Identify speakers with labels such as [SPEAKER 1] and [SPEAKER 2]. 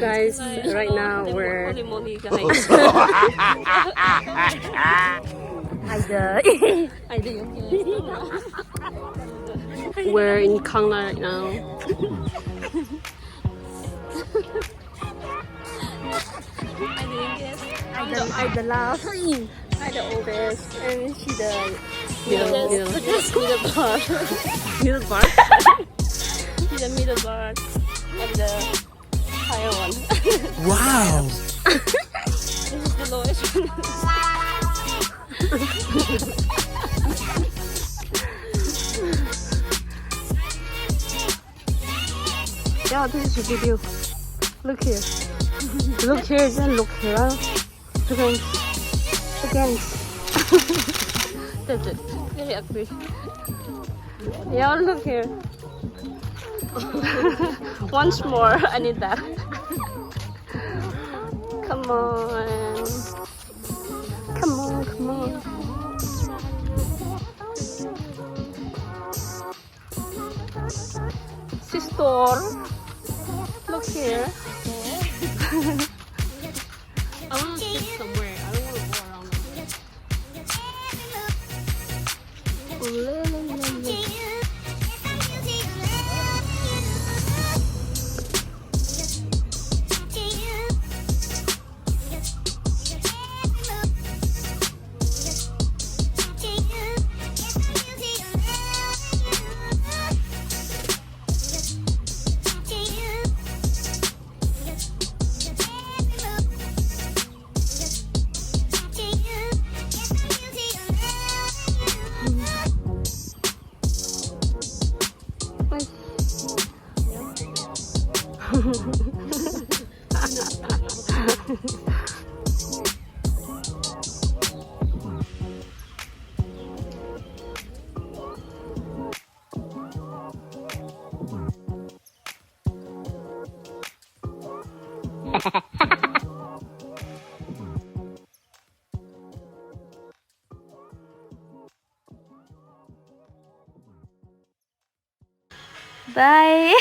[SPEAKER 1] Guys, right now we're we're in KANGLA right now. I'm the last, I'm the oldest, and she the middle part. Middle part? She's the middle part. I'm the higher one.
[SPEAKER 2] Wow!
[SPEAKER 1] This is the lowest one. Yeah, this is a video. Look here. Look here, then look here. Again. That's it. Very ugly. Yeah, look here. Once more, I need that. Come on. Come on, come on. Sister, look here. I want to sit somewhere. I don't want to go around. Bye.